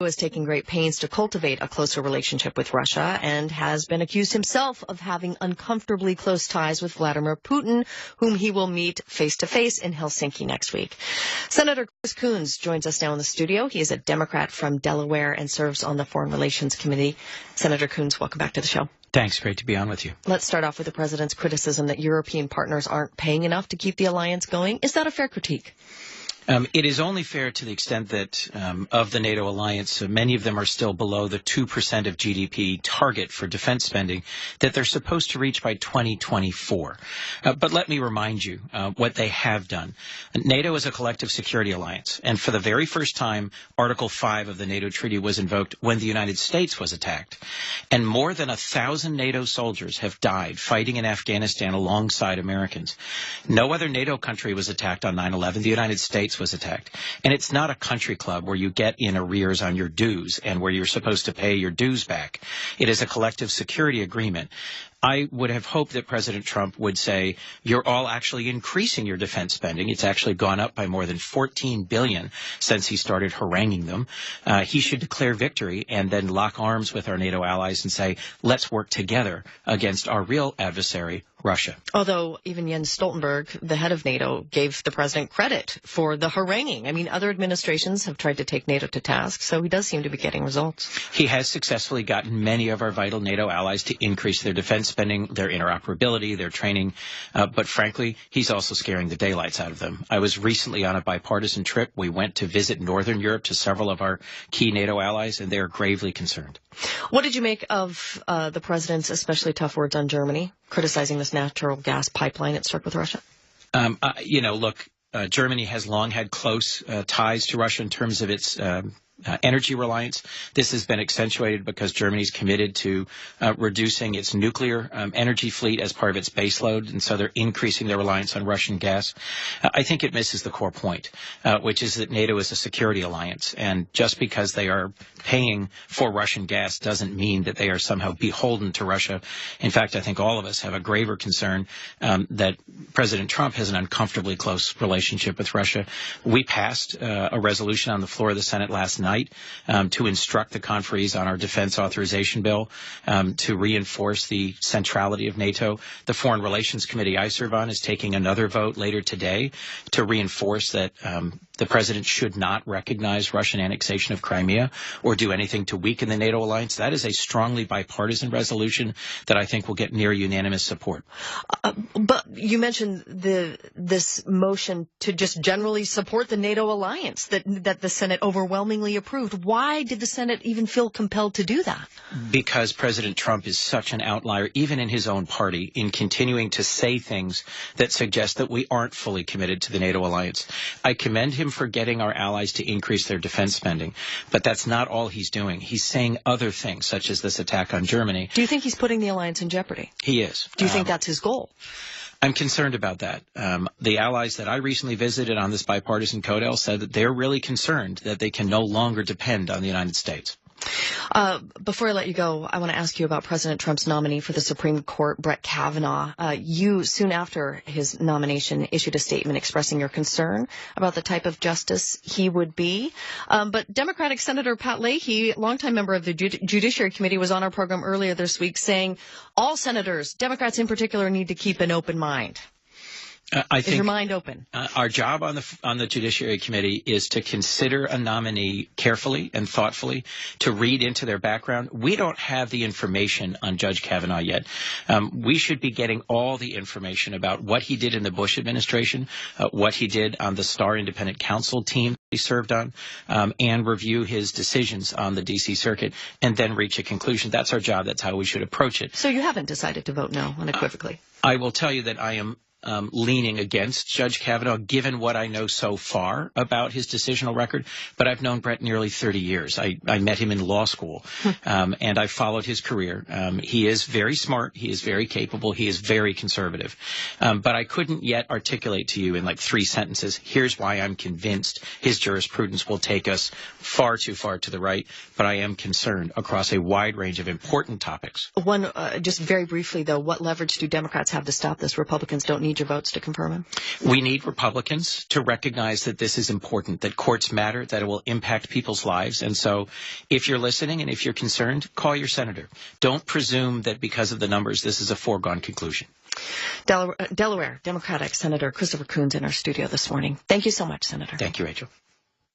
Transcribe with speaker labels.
Speaker 1: is taking great pains to cultivate a closer relationship with Russia and has been accused himself of having uncomfortably close ties with Vladimir Putin, whom he will meet face-to-face in Helsinki next week. Senator Chris Coons joins us now in the studio. He is a Democrat from Delaware and serves on the Foreign Relations Committee. Senator Coons, welcome back to the show.
Speaker 2: Thanks. Great to be on with you.
Speaker 1: Let's start off with the president's criticism that European partners aren't paying enough to keep the alliance going. Is that a fair critique?
Speaker 2: It is only fair to the extent that of the NATO alliance, many of them are still below the 2% of GDP target for defense spending that they're supposed to reach by 2024. But let me remind you what they have done. NATO is a collective security alliance, and for the very first time, Article 5 of the NATO treaty was invoked when the United States was attacked. And more than 1,000 NATO soldiers have died fighting in Afghanistan alongside Americans. No other NATO country was attacked on 9/11. The United States was attacked. And it's not a country club where you get in arrears on your dues and where you're supposed to pay your dues back. It is a collective security agreement. I would have hoped that President Trump would say, you're all actually increasing your defense spending. It's actually gone up by more than $14 billion since he started haranguing them. He should declare victory and then lock arms with our NATO allies and say, let's work together against our real adversary, Russia.
Speaker 1: Although even Jens Stoltenberg, the head of NATO, gave the president credit for the haranguing. I mean, other administrations have tried to take NATO to task, so he does seem to be getting results.
Speaker 2: He has successfully gotten many of our vital NATO allies to increase their defense spending, their interoperability, their training. But frankly, he's also scaring the daylights out of them. I was recently on a bipartisan trip. We went to visit Northern Europe to several of our key NATO allies, and they are gravely concerned.
Speaker 1: What did you make of the president's especially tough words on Germany, criticizing this natural gas pipeline it struck with Russia?
Speaker 2: Germany has long had close ties to Russia in terms of its energy reliance. This has been accentuated because Germany's committed to reducing its nuclear energy fleet as part of its baseload, and so they're increasing their reliance on Russian gas. I think it misses the core point, which is that NATO is a security alliance, and just because they are paying for Russian gas doesn't mean that they are somehow beholden to Russia. In fact, I think all of us have a graver concern that President Trump has an uncomfortably close relationship with Russia. We passed a resolution on the floor of the Senate last night to instruct the conferees on our defense authorization bill to reinforce the centrality of NATO. The Foreign Relations Committee I serve on is taking another vote later today to reinforce that the president should not recognize Russian annexation of Crimea or do anything to weaken the NATO alliance. That is a strongly bipartisan resolution that I think will get near unanimous support.
Speaker 1: But you mentioned this motion to just generally support the NATO alliance that the Senate overwhelmingly approved. Why did the Senate even feel compelled to do that?
Speaker 2: Because President Trump is such an outlier, even in his own party, in continuing to say things that suggest that we aren't fully committed to the NATO alliance. I commend him for getting our allies to increase their defense spending, but that's not all he's doing. He's saying other things, such as this attack on Germany.
Speaker 1: Do you think he's putting the alliance in jeopardy?
Speaker 2: He is.
Speaker 1: Do you think that's his goal?
Speaker 2: I'm concerned about that. The allies that I recently visited on this bipartisan CODEL said that they're really concerned that they can no longer depend on the United States.
Speaker 1: Before I let you go, I want to ask you about President Trump's nominee for the Supreme Court, Brett Kavanaugh. You, soon after his nomination, issued a statement expressing your concern about the type of justice he would be. But Democratic Senator Pat Leahy, longtime member of the Judiciary Committee, was on our program earlier this week saying all senators, Democrats in particular, need to keep an open mind.
Speaker 2: I think
Speaker 1: is your mind open?
Speaker 2: Our job on the Judiciary Committee is to consider a nominee carefully and thoughtfully, to read into their background. We don't have the information on Judge Kavanaugh yet. We should be getting all the information about what he did in the Bush administration, what he did on the Starr Independent Counsel team he served on, and review his decisions on the D.C. Circuit, and then reach a conclusion. That's our job. That's how we should approach it.
Speaker 1: So you haven't decided to vote no unequivocally?
Speaker 2: I will tell you that I am leaning against Judge Kavanaugh, given what I know so far about his decisional record. But I've known Brett nearly 30 years. I met him in law school, and I followed his career. He is very smart. He is very capable. He is very conservative. But I couldn't yet articulate to you in like 3 sentences, here's why I'm convinced his jurisprudence will take us far too far to the right. But I am concerned across a wide range of important topics.
Speaker 1: Just very briefly, though, what leverage do Democrats have to stop this? Republicans don't need need your votes to confirm him?
Speaker 2: We need Republicans to recognize that this is important, that courts matter, that it will impact people's lives. And so if you're listening and if you're concerned, call your senator. Don't presume that because of the numbers, this is a foregone conclusion.
Speaker 1: Delaware Democratic Senator Christopher Coons in our studio this morning. Thank you so much, Senator.
Speaker 2: Thank you, Rachel.